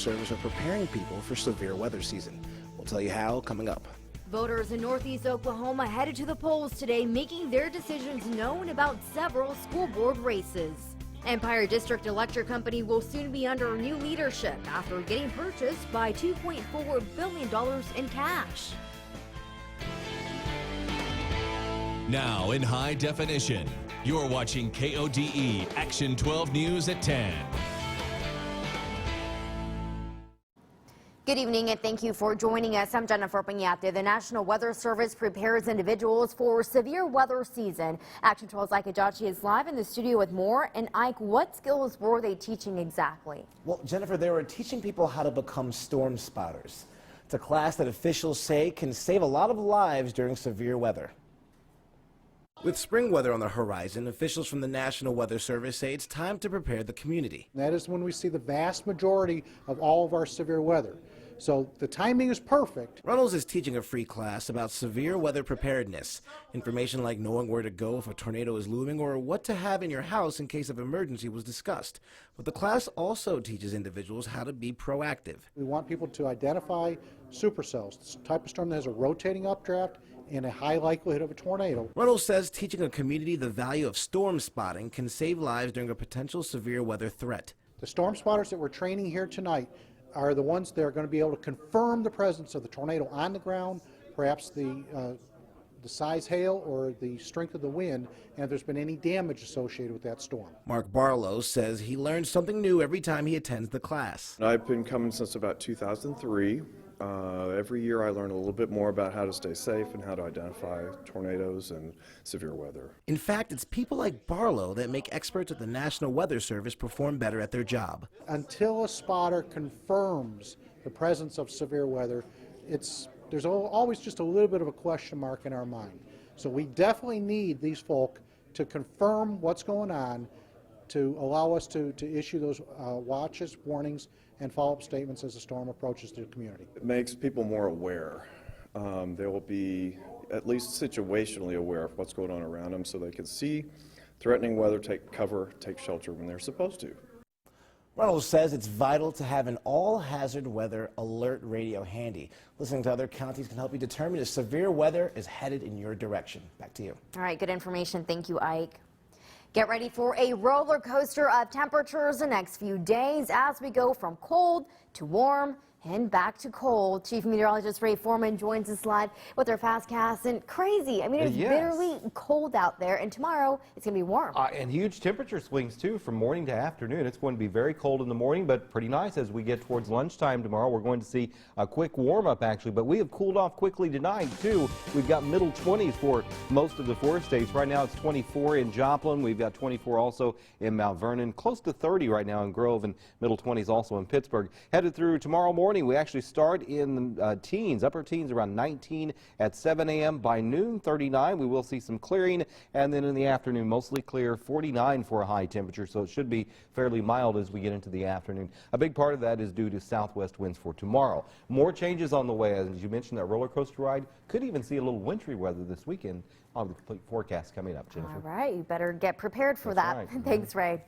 Service are preparing people for severe weather season. We'll tell you how coming up. Voters in Northeast Oklahoma headed to the polls today, making their decisions known about several school board races. Empire District Electric Company will soon be under new leadership after getting purchased by $2.4 billion in cash. Now in high definition, you're watching KODE Action 12 News at 10. Good evening and thank you for joining us. I'm Jennifer Piñate. The National Weather Service prepares individuals for severe weather season. Action 12's Ike Ajachi is live in the studio with more. And Ike, what skills were they teaching exactly? Well, Jennifer, they were teaching people how to become storm spotters. It's a class that officials say can save a lot of lives during severe weather. With spring weather on the horizon, officials from the National Weather Service say it's time to prepare the community. That is when we see the vast majority of all of our severe weather. So the timing is perfect. Runnels is teaching a free class about severe weather preparedness. Information like knowing where to go if a tornado is looming or what to have in your house in case of emergency was discussed. But the class also teaches individuals how to be proactive. We want people to identify supercells, this type of storm that has a rotating updraft and a high likelihood of a tornado. Runnels says teaching a community the value of storm spotting can save lives during a potential severe weather threat. The storm spotters that we're training here tonight are the ones that are going to be able to confirm the presence of the tornado on the ground, perhaps the size hail or the strength of the wind, and if there's been any damage associated with that storm. Mark Barlow says he learns something new every time he attends the class. I've been coming since about 2003. Every year I learn a little bit more about how to stay safe and how to identify tornadoes and severe weather. In fact, it's people like Barlow that make experts at the National Weather Service perform better at their job. Until a spotter confirms the presence of severe weather, there's always just a little bit of a question mark in our mind. So we definitely need these folk to confirm what's going on to allow us to issue those watches, warnings, and follow-up statements as the storm approaches the community. It makes people more aware. They will be at least situationally aware of what's going on around them so they can see threatening weather, take cover, take shelter when they're supposed to. Runnels says it's vital to have an all-hazard weather alert radio handy. Listening to other counties can help you determine if severe weather is headed in your direction. Back to you. All right, good information. Thank you, Ike. Get ready for a roller coaster of temperatures the next few days as we go from cold to warm and back to cold. Chief Meteorologist Ray Foreman joins us live with our fastcast. And crazy, I mean, it's bitterly cold out there, and tomorrow it's going to be warm. And huge temperature swings, too, from morning to afternoon. It's going to be very cold in the morning, but pretty nice as we get towards lunchtime tomorrow. We're going to see a quick warm-up, actually, but we have cooled off quickly tonight, too. We've got middle 20s for most of the 4 states. Right now it's 24 in Joplin. We've got 24 also in Mount Vernon, close to 30 right now in Grove, and middle 20s also in Pittsburgh. Headed through tomorrow morning, we actually start in teens, upper teens around 19 at 7 a.m. By noon, 39. We will see some clearing, and then in the afternoon, mostly clear, 49 for a high temperature, so it should be fairly mild as we get into the afternoon. A big part of that is due to southwest winds for tomorrow. More changes on the way. As you mentioned, that roller coaster ride could even see a little wintry weather this weekend on the complete forecast coming up, Jennifer. All right, you better get prepared for That's that. right. Thanks, Ray.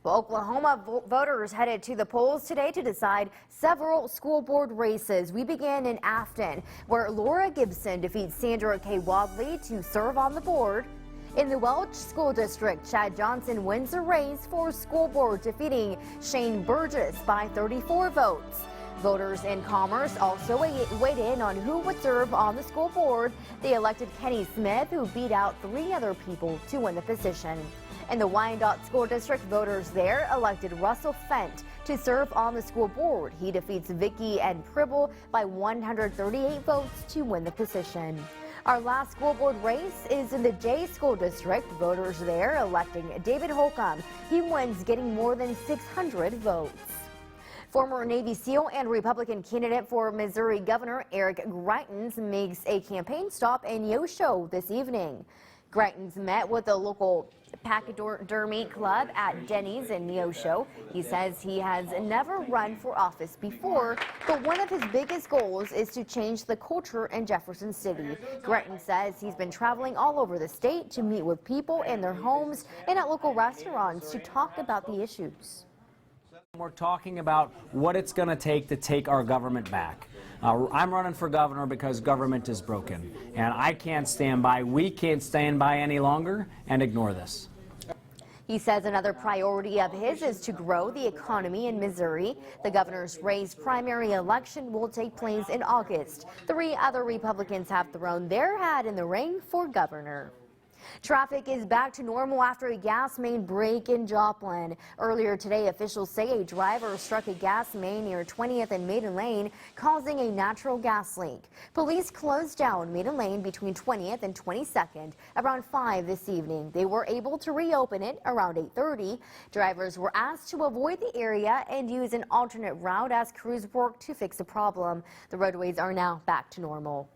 Well, Oklahoma voters headed to the polls today to decide several school board races. We begin in Afton, where Laura Gibson defeats Sandra K. Wadley to serve on the board. In the Welch School District, Chad Johnson wins the race for school board, defeating Shane Burgess by 34 votes. Voters in Commerce also weighed in on who would serve on the school board. They elected Kenny Smith, who beat out 3 other people to win the position. In the Wyandotte School District, voters there elected Russell Fent to serve on the school board. He defeats Vicky and Pribble by 138 votes to win the position. Our last school board race is in the Jay School District. Voters there electing David Holcomb. He wins, getting more than 600 votes. Former Navy SEAL and Republican candidate for Missouri Governor Eric Greitens makes a campaign stop in Neosho this evening. Greitens met with the local pachydermy club at Denny's in Neosho. He says he has never run for office before, but one of his biggest goals is to change the culture in Jefferson City. Greitens says he's been traveling all over the state to meet with people in their homes and at local restaurants to talk about the issues. We're talking about what it's going to take our government back. I'm running for governor because government is broken, and I can't stand by, we can't stand by any longer and ignore this. He says another priority of his is to grow the economy in Missouri. The governor's race primary election will take place in August. 3 other Republicans have thrown their hat in the ring for governor. Traffic is back to normal after a gas main break in Joplin. Earlier today, officials say a driver struck a gas main near 20th and Maiden Lane, causing a natural gas leak. Police closed down Maiden Lane between 20th and 22nd around 5 this evening. They were able to reopen it around 8:30. Drivers were asked to avoid the area and use an alternate route as crews work to fix the problem. The roadways are now back to normal.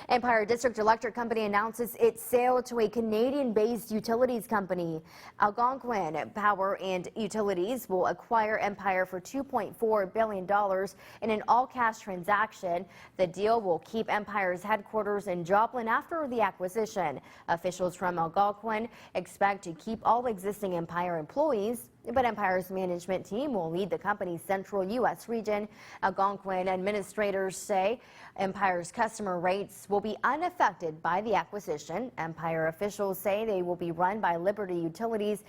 Empire District Electric Company announces its sale to a Canadian-based utilities company. Algonquin Power and Utilities will acquire Empire for $2.4 billion in an all-cash transaction. The deal will keep Empire's headquarters in Joplin after the acquisition. Officials from Algonquin expect to keep all existing Empire employees, but Empire's management team will lead the company's central U.S. region. Algonquin administrators say Empire's customer rates will be unaffected by the acquisition. Empire officials say they will be run by Liberty Utilities,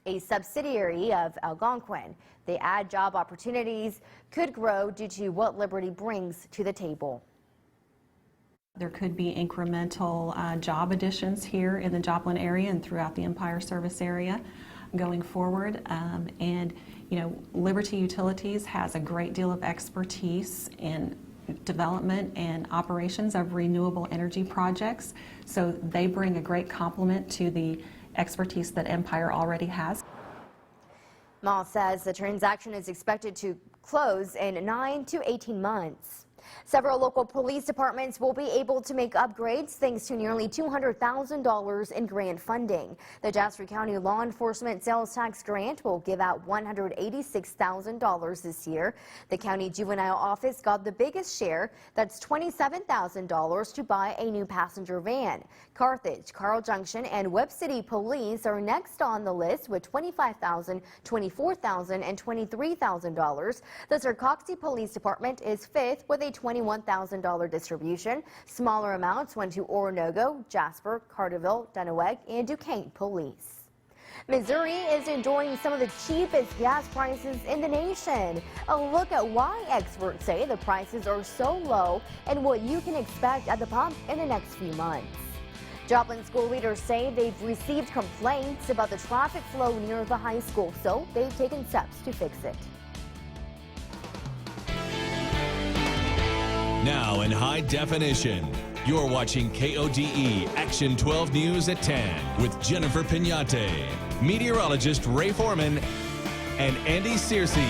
a subsidiary of Algonquin. They add job opportunities, could grow due to what Liberty brings to the table. There could be incremental job additions here in the Joplin area and throughout the Empire service area going forward. And, you know, Liberty Utilities has a great deal of expertise in development and operations of renewable energy projects. So they bring a great complement to the expertise that Empire already has. Moss says the transaction is expected to close in 9 to 18 months. Several local police departments will be able to make upgrades thanks to nearly $200,000 in grant funding. The Jasper County Law Enforcement Sales Tax Grant will give out $186,000 this year. The County Juvenile Office got the biggest share. That's $27,000 to buy a new passenger van. Carthage, Carl Junction, and Webb City Police are next on the list with $25,000, $24,000, and $23,000. The Sarcoxy Police Department is fifth with a $21,000 distribution. Smaller amounts went to Oronogo, Jasper, Carterville, Dunaweg, and Duquesne Police. Missouri is enjoying some of the cheapest gas prices in the nation. A look at why experts say the prices are so low and what you can expect at the pump in the next few months. Joplin school leaders say they've received complaints about the traffic flow near the high school, so they've taken steps to fix it. Now in high definition, you're watching KODE Action 12 News at 10 with Jennifer Pignate, meteorologist Ray Foreman, and Andy Searcy.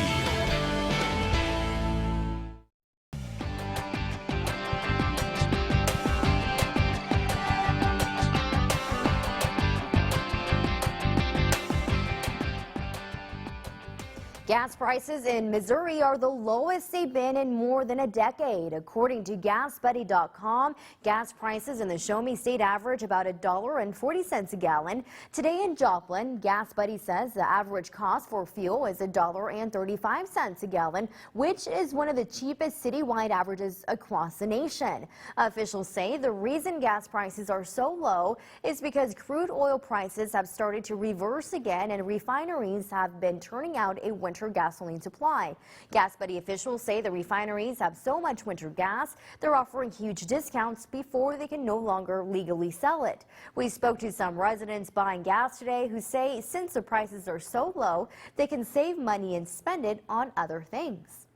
Gas prices in Missouri are the lowest they've been in more than a decade. According to GasBuddy.com, gas prices in the Show Me State average about $1.40 a gallon. Today in Joplin, GasBuddy says the average cost for fuel is $1.35 a gallon, which is one of the cheapest citywide averages across the nation. Officials say the reason gas prices are so low is because crude oil prices have started to reverse again and refineries have been turning out a winter gasoline supply. GasBuddy officials say the refineries have so much winter gas, they're offering huge discounts before they can no longer legally sell it. We spoke to some residents buying gas today who say since the prices are so low, they can save money and spend it on other things.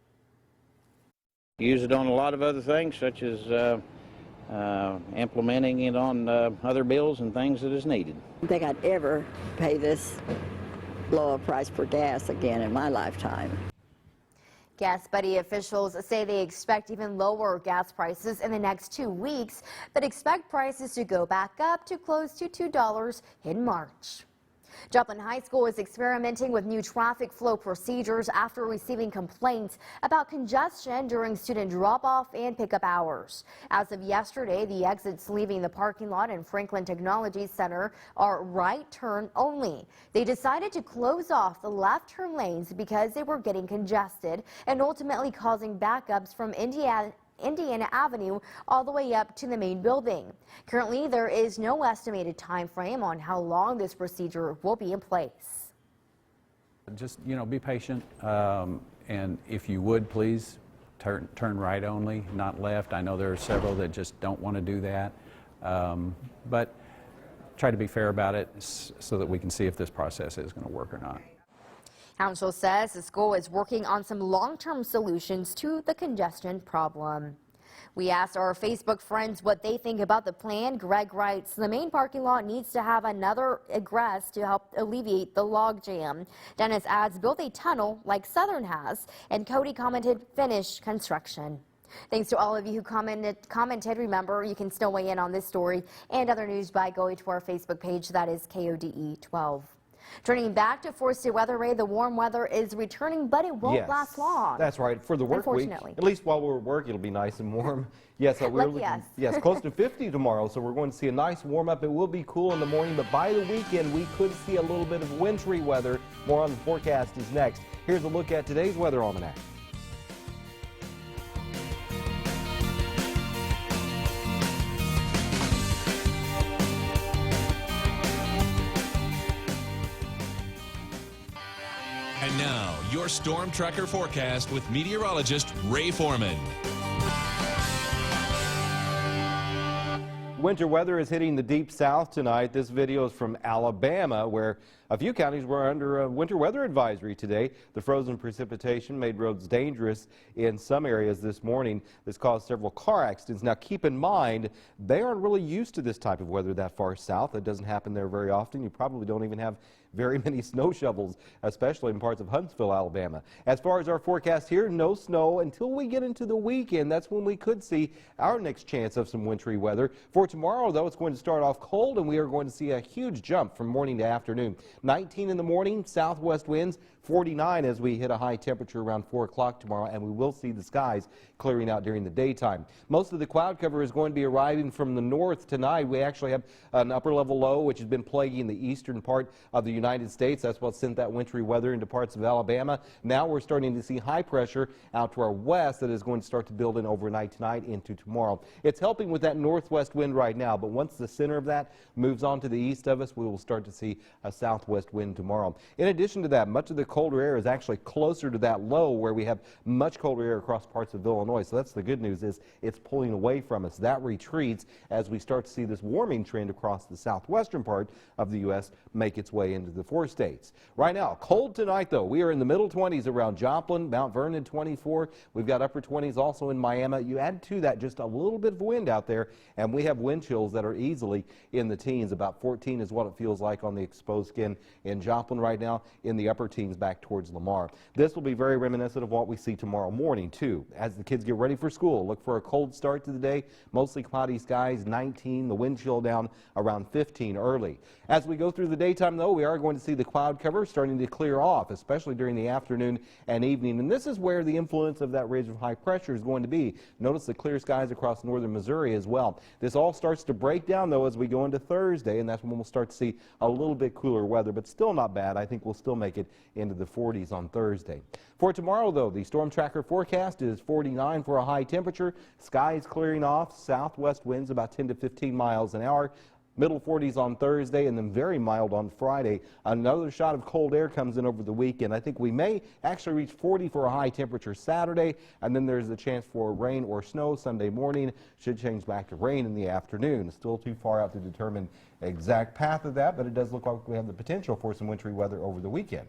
Use it on a lot of other things, such as implementing it on other bills and things that is needed. I don't think I'd ever pay this low a price for gas again in my lifetime. GasBuddy officials say they expect even lower gas prices in the next 2 weeks, but expect prices to go back up to close to $2 in March. Joplin High School is experimenting with new traffic flow procedures after receiving complaints about congestion during student drop-off and pickup hours. As of yesterday, the exits leaving the parking lot and Franklin Technology Center are right turn only. They decided to close off the left turn lanes because they were getting congested and ultimately causing backups from Indiana Avenue all the way up to the main building. Currently, there is no estimated time frame on how long this procedure will be in place. Just, be patient, and if you would, please turn right only, not left. I know there are several that just don't want to do that, but try to be fair about it so that we can see if this process is going to work or not. Council says the school is working on some long-term solutions to the congestion problem. We asked our Facebook friends what they think about the plan. Greg writes, the main parking lot needs to have another egress to help alleviate the logjam. Dennis adds, build a tunnel like Southern has. And Kode commented, finish construction. Thanks to all of you who commented. Remember, you can still weigh in on this story and other news by going to our Facebook page. That is KODE 12. Turning back to forested weather, Ray, the warm weather is returning, but it won't last long. That's right. For the work week, at least while we're at work, it'll be nice and warm. Yes, we're looking, close to 50 tomorrow, so we're going to see a nice warm up. It will be cool in the morning, but by the weekend, we could see a little bit of wintry weather. More on the forecast is next. Here's a look at today's weather almanac. And now, your Storm Tracker forecast with meteorologist Ray Foreman. Winter weather is hitting the deep south tonight. This video is from Alabama, where a few counties were under a winter weather advisory today. The frozen precipitation made roads dangerous in some areas this morning. This caused several car accidents. Now, keep in mind, they aren't really used to this type of weather that far south. It doesn't happen there very often. You probably don't even have very many snow shovels, especially in parts of Huntsville, Alabama. As far as our forecast here, no snow until we get into the weekend. That's when we could see our next chance of some wintry weather. For tomorrow, though, it's going to start off cold, and we are going to see a huge jump from morning to afternoon. 19 in the morning, southwest winds, 49 as we hit a high temperature around 4 o'clock tomorrow, and we will see the skies clearing out during the daytime. Most of the cloud cover is going to be arriving from the north tonight. We actually have an upper level low, which has been plaguing the eastern part of the United States. That's what sent that wintry weather into parts of Alabama. Now we're starting to see high pressure out to our west that is going to start to build in overnight tonight into tomorrow. It's helping with that northwest wind right now, but once the center of that moves on to the east of us, we will start to see a southwest wind tomorrow. In addition to that, much of the colder air is actually closer to that low where we have much colder air across parts of Illinois. So that's the good news, is it's pulling away from us. That retreats as we start to see this warming trend across the southwestern part of the U.S. make its way into the 4 states. Right now, cold tonight though. We are in the middle 20s around Joplin, Mount Vernon 24. We've got upper 20s also in Miami. You add to that just a little bit of wind out there, and we have wind chills that are easily in the teens. About 14 is what it feels like on the exposed skin in Joplin right now, in the upper teens back towards Lamar. This will be very reminiscent of what we see tomorrow morning too. As the kids get ready for school, look for a cold start to the day. Mostly cloudy skies, 19, the wind chill down around 15 early. As we go through the daytime though, we are going to see the cloud cover starting to clear off, especially during the afternoon and evening. And this is where the influence of that ridge of high pressure is going to be. Notice the clear skies across northern Missouri as well. This all starts to break down though as we go into Thursday, and that's when we'll start to see a little bit cooler weather, but still not bad. I think we'll still make it into the 40s on Thursday. For tomorrow though, the storm tracker forecast is 49 for a high temperature. Skies clearing off, southwest winds about 10 to 15 miles an hour. Middle 40s on Thursday, and then very mild on Friday. Another shot of cold air comes in over the weekend. I think we may actually reach 40 for a high temperature Saturday, and then there's a chance for rain or snow Sunday morning. Should change back to rain in the afternoon. Still too far out to determine exact path of that, but it does look like we have the potential for some wintry weather over the weekend.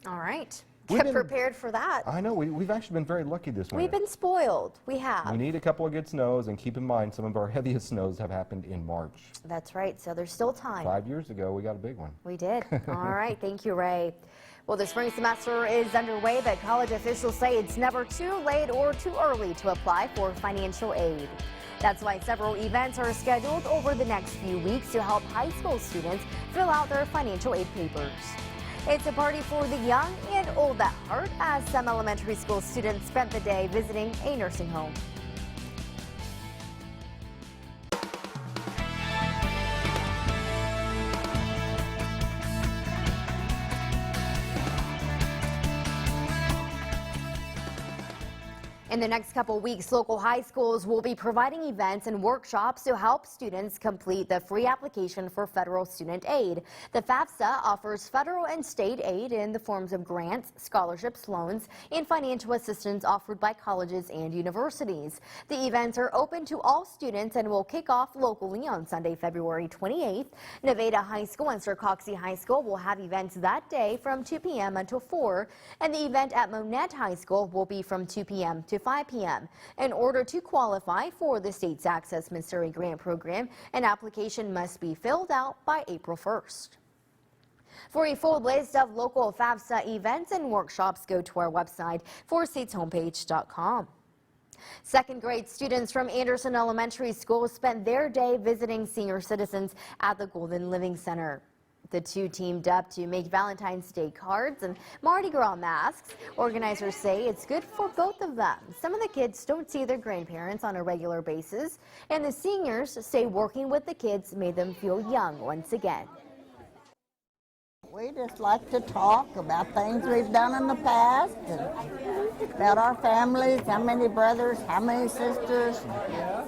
All right. Get prepared for that. I know. We've actually been very lucky this winter. We've been spoiled. We have. We need a couple of good snows, and keep in mind some of our heaviest snows have happened in March. That's right. So there's still time. 5 years ago, we got a big one. We did. All right. Thank you, Ray. Well, the spring semester is underway, but college officials say it's never too late or too early to apply for financial aid. That's why several events are scheduled over the next few weeks to help high school students fill out their financial aid papers. It's a party for the young and old at heart, as some elementary school students spent the day visiting a nursing home. In the next couple weeks, local high schools will be providing events and workshops to help students complete the free application for federal student aid. The FAFSA offers federal and state aid in the forms of grants, scholarships, loans, and financial assistance offered by colleges and universities. The events are open to all students and will kick off locally on Sunday, February 28th. Nevada High School and Sir Coxey High School will have events that day from 2 p.m. until 4, and the event at Monette High School will be from 2 p.m. to 5 p.m. In order to qualify for the state's Access Missouri Grant Program, an application must be filled out by April 1st. For a full list of local FAFSA events and workshops, go to our website, fourstateshomepage.com. Second grade students from Anderson Elementary School spent their day visiting senior citizens at the Golden Living Center. The two teamed up to make Valentine's Day cards and Mardi Gras masks. Organizers say it's good for both of them. Some of the kids don't see their grandparents on a regular basis, and the seniors say working with the kids made them feel young once again. We just like to talk about things we've done in the past, and about our families, how many brothers, how many sisters,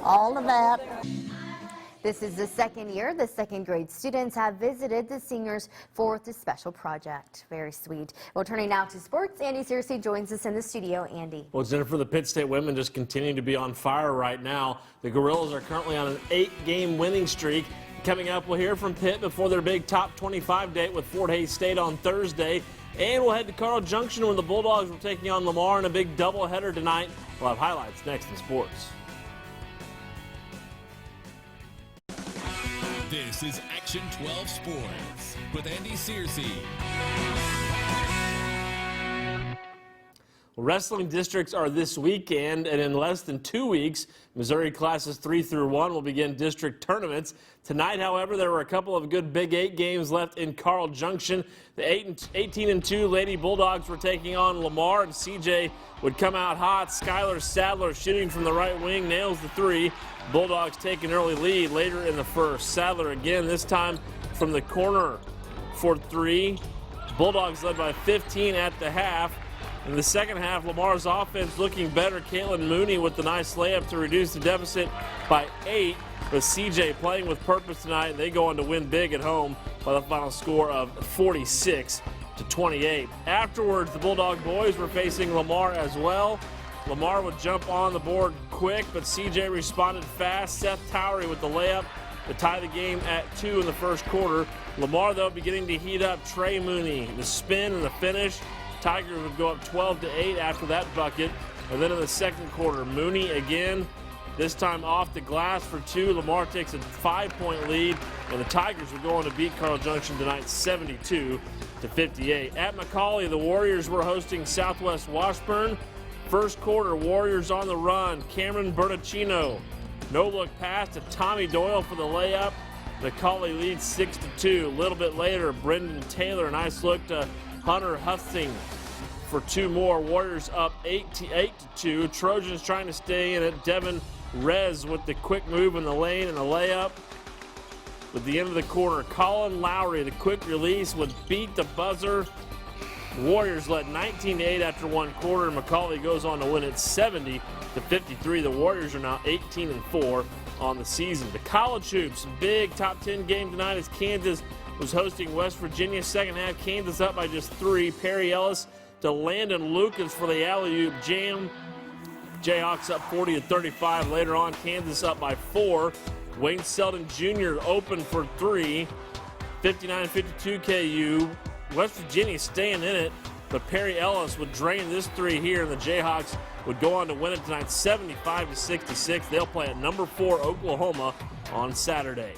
all of that. This is the second year the second grade students have visited the seniors for this special project. Very sweet. Well, turning now to sports, Andy Searcy joins us in the studio. Andy. Well, Jennifer, the Pitt State women just continue to be on fire right now. The Gorillas are currently on an 8-game winning streak. Coming up, we'll hear from Pitt before their big top 25 date with Fort Hays State on Thursday. And we'll head to Carl Junction when the Bulldogs will taking on Lamar in a big doubleheader tonight. We'll have highlights next in sports. This is Action 12 Sports with Andy Searcy. Wrestling districts are this weekend, and in less than 2 weeks, Missouri classes 3 through 1 will begin district tournaments. Tonight, however, there were a couple of good Big 8 games left in Carl Junction. The 18-2 Lady Bulldogs were taking on Lamar, and CJ would come out hot. Skylar Sadler shooting from the right wing, nails the 3. Bulldogs take an early lead later in the first. Sadler again, this time from the corner for 3. Bulldogs led by 15 at the half. In the second half, Lamar's offense looking better. Caitlin Mooney with the nice layup to reduce the deficit by 8. With CJ playing with purpose tonight, they go on to win big at home by the final score of 46-28. Afterwards, the Bulldog boys were facing Lamar as well. Lamar would jump on the board quick, but CJ responded fast. Seth Towery with the layup to tie the game at 2 in the first quarter. Lamar, though, beginning to heat up. Trey Mooney, the spin and the finish. Tigers would go up 12-8 after that bucket. And then in the second quarter, Mooney again, this time off the glass for 2. Lamar takes a 5-point lead, and the Tigers would go on to beat Carl Junction tonight 72-58. At McCauley, the Warriors were hosting Southwest Washburn. First quarter, Warriors on the run. Cameron Bertacino, no-look pass to Tommy Doyle for the layup. McCauley leads 6-2. A little bit later, Brendan Taylor, nice look to Hunter Husting for 2 more. Warriors up 8-2. Trojans trying to stay in it. Devin Rez with the quick move in the lane and the layup. At the end of the quarter, Colin Lowry, the quick release, would beat the buzzer. Warriors led 19-8 after 1 quarter. McCauley goes on to win it 70-53. The Warriors are now 18-4 on the season. The college hoops, big top 10 game tonight as Kansas was hosting West Virginia. Second half, Kansas up by just 3. Perry Ellis to Landon Lucas for the alley-oop jam. Jayhawks up 40-35. Later on, Kansas up by 4. Wayne Selden Jr. open for 3. 59-52 KU. West Virginia staying in it, but Perry Ellis would drain this 3 here, and the Jayhawks would go on to win it tonight 75-66. They'll play at number 4 Oklahoma on Saturday.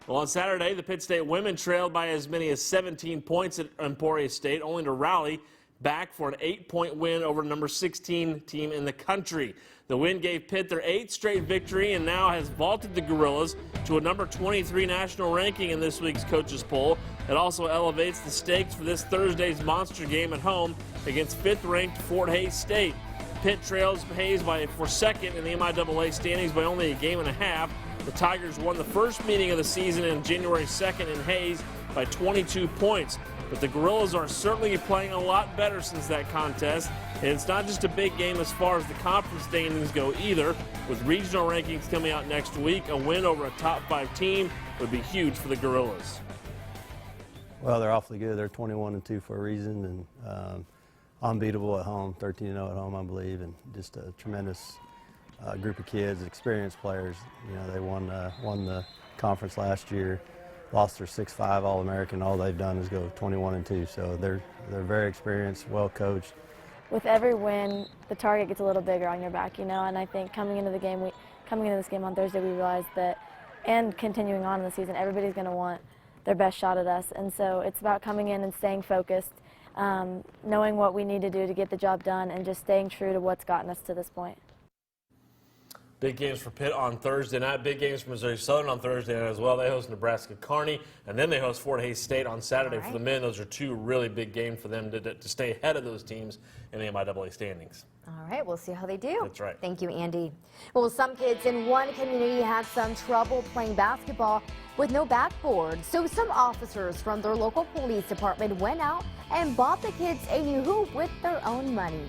Well, on Saturday, the Pitt State women trailed by as many as 17 points at Emporia State, only to rally back for an 8-point win over number 16 team in the country. The win gave Pitt their 8th straight victory and now has vaulted the Gorillas to a number 23 national ranking in this week's coaches poll. It also elevates the stakes for this Thursday's monster game at home against 5th-ranked Fort Hays State. Pitt trails Hays for second in the MIAA standings by only a game and a half. The Tigers won the first meeting of the season on January 2nd in Hays by 22 points. But the Gorillas are certainly playing a lot better since that contest. And it's not just a big game as far as the conference standings go either. With regional rankings coming out next week, a win over a top 5 team would be huge for the Gorillas. Well, they're awfully good. They're 21-2 for a reason, and unbeatable at home, 13-0 at home, I believe, and just a tremendous group of kids, experienced players. You know, they won the conference last year, lost their 6'5" All-American. All they've done is go 21-2, so they're very experienced, well coached. With every win, the target gets a little bigger on your back, you know, and I think coming into this game on Thursday, we realized that, and continuing on in the season, everybody's going to want their best shot at us, and so it's about coming in and staying focused, knowing what we need to do to get the job done, and just staying true to what's gotten us to this point. Big games for Pitt on Thursday night. Big games for Missouri Southern on Thursday night as well. They host Nebraska Kearney, and then they host Fort Hays State on Saturday for the men. Those are 2 really big games for them to stay ahead of those teams in the MIAA standings. All right, we'll see how they do. That's right. Thank you, Andy. Well, some kids in one community have some trouble playing basketball with no backboard. So some officers from their local police department went out and bought the kids a new hoop with their own money.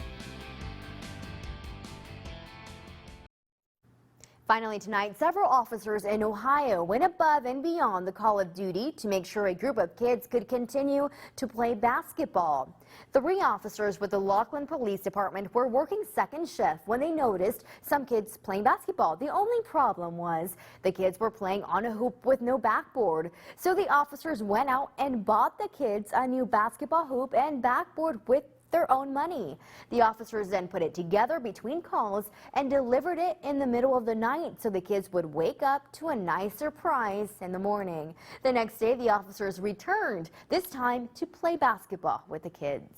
Finally tonight, several officers in Ohio went above and beyond the call of duty to make sure a group of kids could continue to play basketball. 3 officers with the Laughlin Police Department were working second shift when they noticed some kids playing basketball. The only problem was the kids were playing on a hoop with no backboard. So the officers went out and bought the kids a new basketball hoop and backboard with their own money. The officers then put it together between calls and delivered it in the middle of the night so the kids would wake up to a nice surprise in the morning. The next day, the officers returned, this time to play basketball with the kids.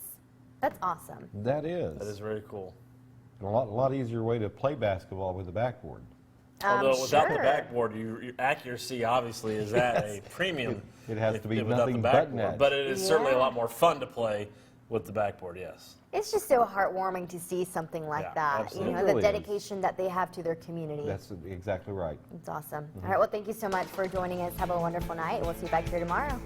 That's awesome. That is. That is very cool. And a lot easier way to play basketball with a backboard. Although without the backboard, your accuracy obviously is at a premium. It has to be without nothing the but backboard. net. But it is certainly a lot more fun to play with the backboard, yes. It's just so heartwarming to see something like that. absolutely. You know, It the really dedication that they have to their community. That's exactly right. It's awesome. All right, well, thank you so much for joining us. Have a wonderful night. We'll see you back here tomorrow.